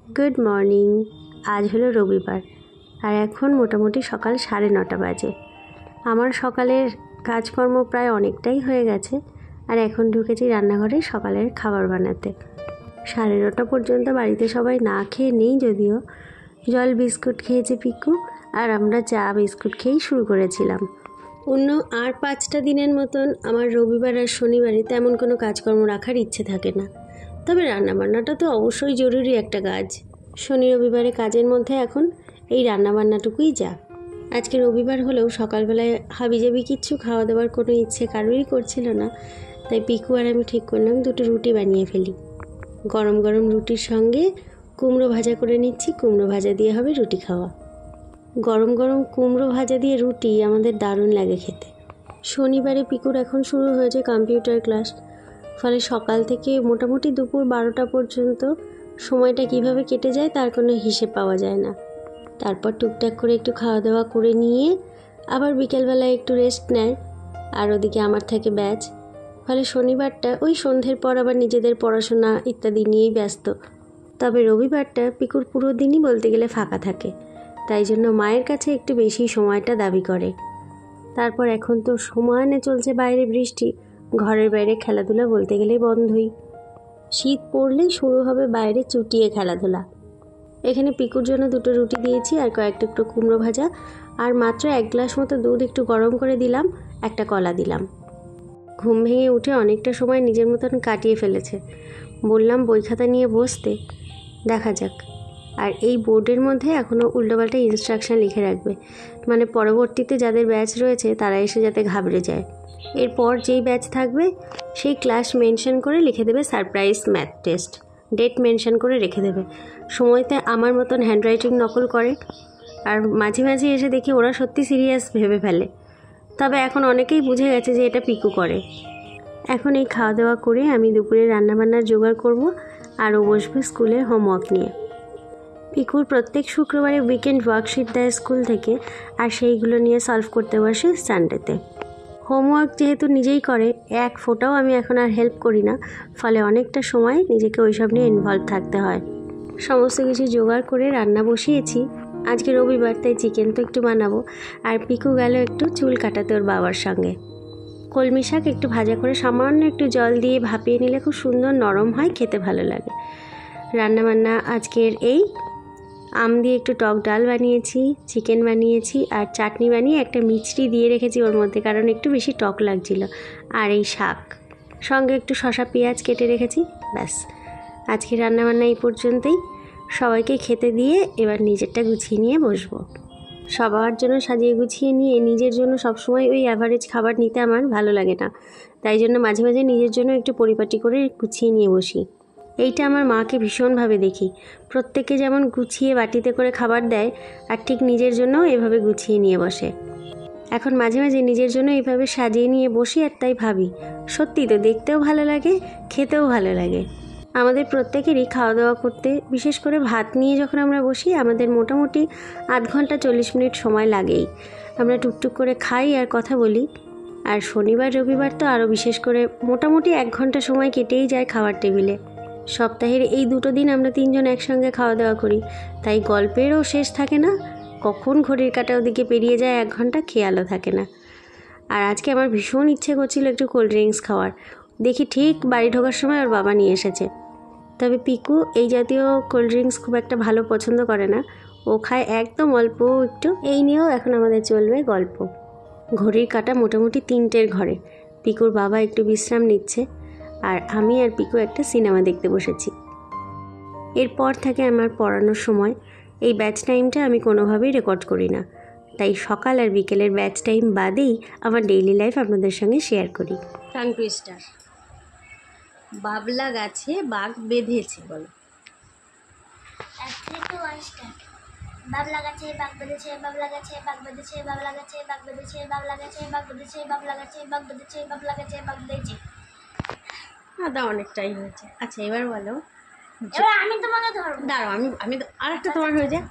Good morning. আজ হলো রবিবার আর এখন মোটামুটি সকাল 9:30 বাজে। আমার সকালের কাজকর্ম প্রায় অনেকটাই হয়ে গেছে আর এখন ঢুকেছি রান্নাঘরে সকালের খাবার বানাতে। 9:30 পর্যন্ত বাড়িতে সবাই না খেয়ে নেই, যদিও জল বিস্কুট খেয়েছে পিকু আর আমরা চা বিস্কুট খেয়েই শুরু করেছিলাম। অন্য আর 5টা দিনের মতন আমার রবিবার আর শনিবারে তেমন কোনো কাজকর্ম রাখার ইচ্ছে থাকে না, তবে রান্নাবান্নাটা তো অবশ্যই জরুরি একটা কাজ। শনি রবিবারে কাজের মধ্যে এখন এই রান্নাবান্নাটুকুই যা। আজকে রবিবার হলেও সকালবেলায় হাবিজাবি কিচ্ছু খাওয়া দাওয়ার কোনো ইচ্ছে কারোরই করছিল না, তাই পিকু আর আমি ঠিক করলাম 2টো রুটি বানিয়ে ফেলি। গরম গরম রুটির সঙ্গে কুমড়ো ভাজা করে নিচ্ছি, কুমড়ো ভাজা দিয়ে হবে রুটি খাওয়া। গরম গরম কুমড়ো ভাজা দিয়ে রুটি আমাদের দারুণ লাগে খেতে। শনিবারে পিকুর এখন শুরু হয়েছে কম্পিউটার ক্লাস, ফলে সকাল থেকে মোটামুটি দুপুর 12টা পর্যন্ত সময়টা কিভাবে কেটে যায় তার কোনো হিসেব পাওয়া যায় না। তারপর টুকটাক করে একটু খাওয়া দাওয়া করে নিয়ে আবার বিকেলবেলায় একটু রেস্ট নেয়, আর ওদিকে আমার থাকে ব্যাচ। ফলে শনিবারটা ওই সন্ধ্যের পর আবার নিজেদের পড়াশোনা ইত্যাদি নিয়েই ব্যস্ত। তবে রবিবারটা পিকুর পুরো দিনই বলতে গেলে ফাঁকা থাকে, তাই জন্য মায়ের কাছে একটু বেশি সময়টা দাবি করে। তারপর এখন তো সমানে চলছে বাইরে বৃষ্টি, ঘরের বাইরে খেলাধুলা বলতে গেলেই বন্ধই। শীত পড়লেই শুরু হবে বাইরে চুটিয়ে খেলাধুলা। এখানে পিকুর জন্য 2টো রুটি দিয়েছি আর কয়েক টুকরো কুমড়ো ভাজা, আর মাত্র 1 গ্লাস মতো দুধ একটু গরম করে দিলাম, একটা কলা দিলাম। ঘুম ভেঙে উঠে অনেকটা সময় নিজের মতন কাটিয়ে ফেলেছে। বললাম বই খাতা নিয়ে বসতে, দেখা যাক। আর এই বোর্ডের মধ্যে এখনও উল্টোপাল্টা ইনস্ট্রাকশান লিখে রাখবে, মানে পরবর্তীতে যাদের ব্যাচ রয়েছে তারা এসে যাতে ঘাবড়ে যায়। এরপর যেই ব্যাচ থাকবে সেই ক্লাস মেনশন করে লিখে দেবে surprise math test, date mention করে রেখে দেবে। সময়তে আমার মতন হ্যান্ডরাইটিং নকল করে, আর মাঝে মাঝে এসে দেখি ওরা সত্যি সিরিয়াস ভেবে ফেলে। তবে এখন অনেকেই বুঝে গেছে যে এটা পিকু করে। এখন এই খাওয়া দাওয়া করে আমি দুপুরে রান্নাবান্নার জোগাড় করব আর ও বসবে স্কুলের হোমওয়ার্ক নিয়ে। পিকুর প্রত্যেক শুক্রবারে উইকেন্ড ওয়ার্কশিট দেয় স্কুল থেকে, আর সেইগুলো নিয়ে সলভ করতে বসে সানডেতে। হোমওয়ার্ক যেহেতু নিজেই করে, এক ফোঁটাও আমি এখন আর হেল্প করি না, ফলে অনেকটা সময় নিজেকে ওইসব নিয়ে ইনভলভ থাকতে হয়। সমস্ত কিছু জোগাড় করে রান্না বসিয়েছি। আজকে রবিবার তাই চিকেন তো একটু বানাবো, আর পিকু গেল একটু চুল কাটাতে ওর বাবার সঙ্গে। কলমি শাক একটু ভাজা করে সামান্য একটু জল দিয়ে ভাপিয়ে নিলে খুব সুন্দর নরম হয়, খেতে ভালো লাগে। রান্নাবান্না আজকের এই আম দিয়ে একটু টক ডাল বানিয়েছি, চিকেন বানিয়েছি আর চাটনি বানিয়ে একটা মিষ্টি দিয়ে রেখেছি ওর মধ্যে, কারণ একটু বেশি টক লাগছিল। আর এই শাক সঙ্গে একটু শসা পেঁয়াজ কেটে রেখেছি। ব্যাস, আজকে রান্নাবান্না এই পর্যন্তই। সবাইকে খেতে দিয়ে এবার নিজেরটা গুছিয়ে নিয়ে বসবো। সবার জন্য সাজিয়ে গুছিয়ে নিয়ে নিজের জন্য সবসময় ওই অ্যাভারেজ খাবার নিতে আমার ভালো লাগে না, তাই জন্য মাঝে মাঝে নিজের জন্য একটু পরিপাটি করে গুছিয়ে নিয়ে বসি। এইটা আমার মাকে ভীষণভাবে দেখি, প্রত্যেকে যেমন গুছিয়ে বাটিতে করে খাবার দেয়, আর ঠিক নিজের জন্যও এভাবে গুছিয়ে নিয়ে বসে। এখন মাঝে মাঝে নিজের জন্য এইভাবে সাজিয়ে নিয়ে বসি, আর তাই ভাবি সত্যি তো দেখতেও ভালো লাগে, খেতেও ভালো লাগে। আমাদের প্রত্যেকেরই খাওয়া দাওয়া করতে, বিশেষ করে ভাত নিয়ে যখন আমরা বসি, আমাদের মোটামুটি 8 ঘন্টা 40 মিনিট সময় লাগেই। আমরা টুকটুক করে খাই আর কথা বলি, আর শনিবার রবিবার তো আরও বিশেষ করে মোটামুটি 1 ঘন্টা সময় কেটেই যায় খাওয়ার টেবিলে। সপ্তাহের এই 2টো দিন আমরা 3 জন একসঙ্গে খাওয়া দাওয়া করি, তাই গল্পেরও শেষ থাকে না, কখন ঘড়ির কাঁটা ওদিকে পেরিয়ে যায় 1 ঘন্টা খেয়ালও থাকে না। আর আজকে আমার ভীষণ ইচ্ছে করছিল একটু কোল্ড ড্রিঙ্কস খাওয়ার, দেখি ঠিক বাড়ি ঢোকার সময় ওর বাবা নিয়ে এসেছে। তবে পিকু এই জাতীয় কোল্ড ড্রিঙ্কস খুব একটা ভালো পছন্দ করে না, ও খায় একদম অল্প একটু। এই নিয়েও এখন আমাদের চলবে গল্প। ঘড়ির কাঁটা মোটামুটি 3টের ঘরে, পিকুর বাবা একটু বিশ্রাম নিচ্ছে, আর আমি আর পিকু একটা সিনেমা দেখতে বসেছি। এরপর থেকে আমার পড়ানোর সময় এই ব্যাচ টাইমটা আমি কোনোভাবেই রেকর্ড করি না, তাই সকাল আর বিকেলের ব্যাচ টাইম বাদেই আমার ডেইলি লাইফ আপনাদের সঙ্গে শেয়ার করি। Tongue twister. বাবলা গাছে বাঘ বেঁধেছে, বলো। বাবলা গাছে বাঘ বেঁধেছে, বাবলা গাছে বাঘ বেঁধেছে, বাবলা গাছে বাঘ বেঁধেছে, বাবলা গাছে বাঘ বেঁধেছে, বাবলা গাছে বাঘ বেঁধেছে, বাবলা গাছে বাঘ বেঁধেছে। আদা অনেকটাই হয়েছে। আচ্ছা এবার বলো। এবার আমি তোমাকে ধরবো, দাঁড়াও, আমি আরেকটা তোমার হয়ে যায়।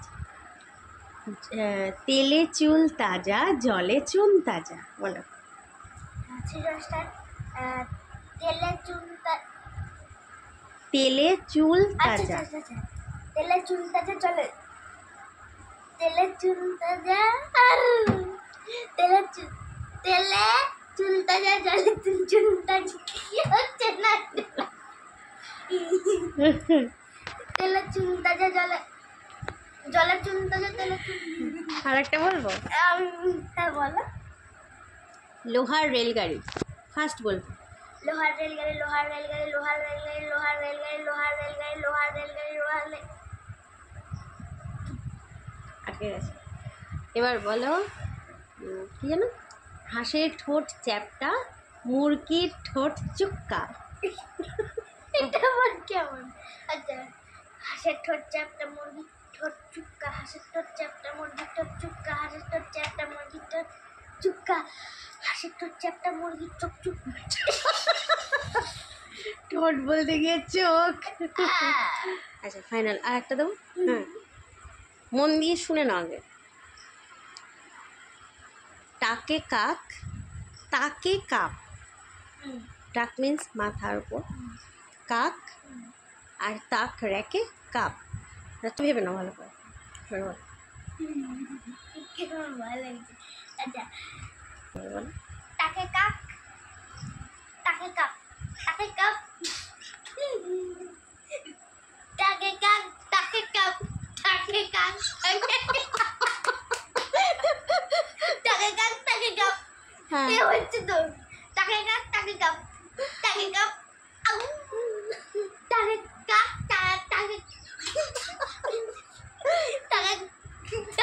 তেলে চুল তাজা, জলে চুন তাজা, বলো। তেলে চুল তাজা। তেলে চুলটা যে চলে, তেলে চুলটা যে তেলে চুলটা যে জলে চুলটা কি হচ্ছে না, তেলে চুলটা যে জলে জলে চুলটা যে তেলে চুল। আর একটা বলবো, হ্যাঁ বলো। লোহার রেলগাড়ি, ফার্স্ট বলবো। লোহার রেলগাড়ি, লোহার রেলগাড়ি, লোহার রেলগাড়ি, লোহার রেলগাড়ি, লোহার রেলগাড়ি, লোহার রেলগাড়ি, লোহার রেলগাড়ি। আটকে গেছে। এবার বলো কি জানো, হাঁসের ঠোঁট চ্যাপ্টা, মুরগির ঠোঁট চুক্কা। এটা আমার কেমন? আচ্ছা, হাঁসের ঠোঁট চ্যাপ্টা, মুরগির ঠোঁট চুক্কা, হাঁসের ঠোঁট চ্যাপ্টা, মুরগির ঠোঁট চুক্কা, হাঁসের ঠোঁট চ্যাপ্টা, মুরগির ঠোঁট চুক্কা, হাঁসের ঠোঁট চ্যাপ্টা, মুরগির চোখ চুক। ঠোঁট বলতে গিয়ে চোখ। আচ্ছা ফাইনাল, আর একটা দেবো। হ্যাঁ, মন দিয়ে শুনে নাও আগে। টাকে কাক, তাকে কাপ। টাক মিন্স মাথার উপর, কাক আর তাক রেখে কাপ। তো ভেবে না ভালো করে, বলো। কেমন ভালো লাগছে। আচ্ছা, বলো। টাকে কাক, টাকে কাপ, টাকে কাপ, টাকে কাক, টাকে কাপ, টাকে কাক, টাকে কাক, টাকে কাপ। হ্যাঁ, এ হচ্ছে তো টাকে কাক, টাকে কাপ, টাকে কাপ, আউ, টাকে কাক, টাকে টাকে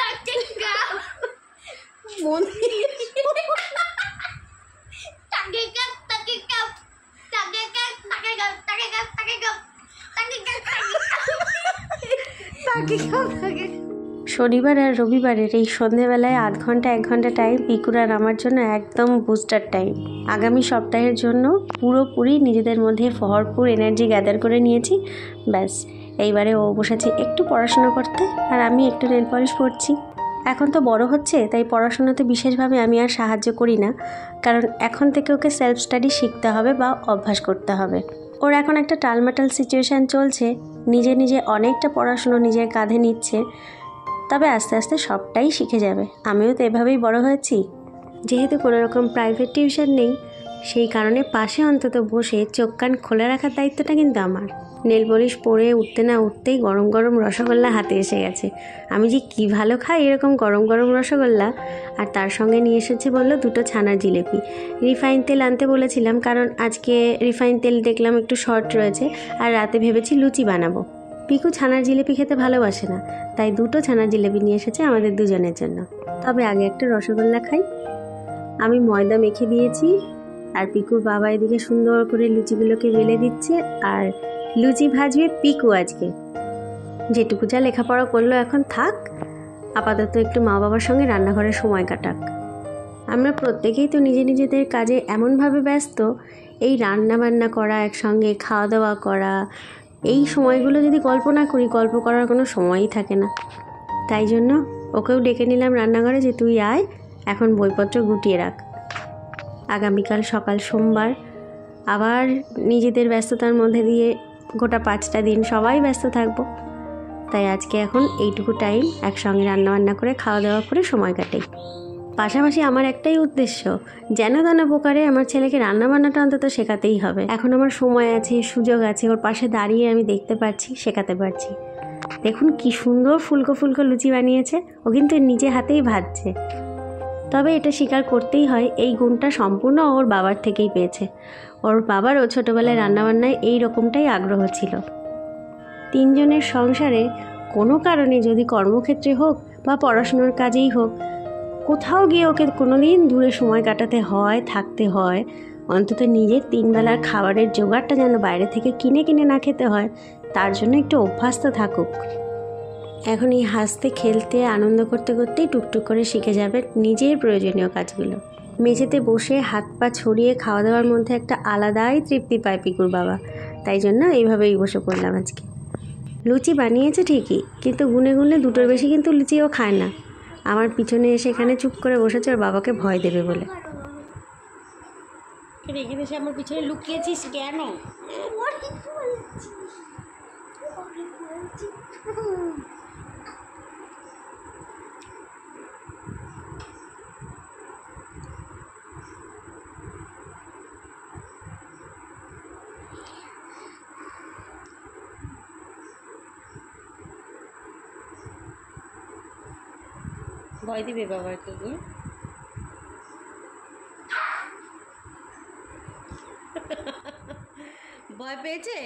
টাকে কাপ, মন দিয়ে টাকে কাক, টাকে কাপ, টাকে কাক, টাকে কাপ, টাকে কাপ, টাকে কাপ, টাকে কাক, তাকে কাপ, তাকে। শনিবার আর রবিবারের এই সন্ধেবেলায় 1 ঘন্টা 1 ঘন্টা টাইম পিকুর আর আমার জন্য একদম বুস্টার টাইম। আগামী সপ্তাহের জন্য পুরোপুরি নিজেদের মধ্যে ভরপুর এনার্জি গ্যাদার করে নিয়েছি। ব্যাস, এইবারে ও বসেছে একটু পড়াশোনা করতে, আর আমি একটু নেল পলিশ করছি। এখন তো বড় হচ্ছে, তাই পড়াশোনাতে বিশেষভাবে আমি আর সাহায্য করি না, কারণ এখন থেকে ওকে সেলফ স্টাডি শিখতে হবে বা অভ্যাস করতে হবে। ওর এখন একটা টালমাটাল সিচুয়েশান চলছে, নিজে নিজে অনেকটা পড়াশুনো নিজের কাঁধে নিচ্ছে, তবে আস্তে আস্তে সবটাই শিখে যাবে। আমিও তো এভাবেই বড় হয়েছি। যেহেতু কোনো রকম প্রাইভেট টিউশন নেই, সেই কারণে পাশে অন্তত বসে চোখ কান খোলা রাখার দায়িত্বটা কিন্তু আমার। নেল পলিশ পরে উঠতে না উঠতেই গরম গরম রসগোল্লা হাতে এসে গেছে। আমি যে কী ভালো খাই এরকম গরম গরম রসগোল্লা, আর তার সঙ্গে নিয়ে এসেছে বললো 2টো ছানার জিলেপি। রিফাইন তেল আনতে বলেছিলাম, কারণ আজকে রিফাইন তেল দেখলাম একটু শর্ট রয়েছে, আর রাতে ভেবেছি লুচি বানাবো। পিকু ছানার জিলেপি খেতে ভালোবাসে না, তাই 2টো ছানার জিলেপি নিয়ে এসেছে আমাদের দুজনের জন্য। তবে আগে একটা রসগোল্লা খাই। আমি ময়দা মেখে দিয়েছি, আর পিকুর বাবা এদিকে সুন্দর করে লুচিগুলোকে বেলে দিচ্ছে, আর লুচি ভাজবে পিকু আজকে। যেটুকু যা লেখাপড়া করলো এখন থাক, আপাতত একটু মা বাবার সঙ্গে রান্নাঘরে সময় কাটাক। আমরা প্রত্যেকেই তো নিজেদের কাজে এমনভাবে ব্যস্ত, এই রান্না বান্না করা, একসঙ্গে খাওয়া দাওয়া করা, এই সময়গুলো যদি গল্প না করি, গল্প করার কোনো সময়ই থাকে না। তাই জন্য ওকেও ডেকে নিলাম রান্নাঘরে, যে তুই আয়, এখন বইপত্র গুটিয়ে রাখ। আগামীকাল সকাল সোমবার, আবার নিজেদের ব্যস্ততার মধ্যে দিয়ে গোটা 5টা দিন সবাই ব্যস্ত থাকবো। তাই আজকে এখন এইটুকু টাইম একসঙ্গে রান্নাবান্না করে খাওয়া দাওয়া করে সময় কাটাই। পাশাপাশি আমার একটাই উদ্দেশ্য, যেন তেন প্রকারে আমার ছেলেকে রান্নাবান্নাটা অন্তত শেখাতেই হবে। এখন আমার সময় আছে, সুযোগ আছে, ওর পাশে দাঁড়িয়ে আমি দেখতে পাচ্ছি, শেখাতে পারছি। দেখুন কি সুন্দর ফুলকো ফুলকো লুচি বানিয়েছে, ও কিন্তু নিজে হাতেই ভাজছে। তবে এটা স্বীকার করতেই হয়, এই গুণটা সম্পূর্ণ ওর বাবার থেকেই পেয়েছে। ওর বাবারও ছোটোবেলায় রান্নাবান্নায় এই রকমটাই আগ্রহ ছিল। 3 জনের সংসারে কোনো কারণে, যদি কর্মক্ষেত্রে হোক বা পড়াশোনার কাজেই হোক, কোথাও গিয়ে ওকে কোনো দিন দূরে সময় কাটাতে হয়, থাকতে হয়, অন্তত নিজের 3 বেলার খাবারের জোগাড়টা যেন বাইরে থেকে কিনে না খেতে হয়, তার জন্য একটু অভ্যাস তো থাকুক। এখন এই হাসতে খেলতে আনন্দ করতে করতেই টুকটুক করে শিখে যাবে নিজের প্রয়োজনীয় কাজগুলো। মেঝেতে বসে হাত পা ছড়িয়ে খাওয়া দাওয়ার মধ্যে একটা আলাদাই তৃপ্তি পায় পিকুর বাবা, তাই জন্য এইভাবেই বসে পড়লাম আজকে। লুচি বানিয়েছে ঠিকই, কিন্তু গুনে 2টোর বেশি কিন্তু লুচিও খায় না। আমার পিছনে এসে এখানে চুপ করে বসেছে ওর বাবাকে ভয় দেবে বলে। রেখে এসে আমার পিছনে লুকিয়েছিস কেন? ভয় দিবে বাবাকে গিয়ে। ভয় পেয়েছে।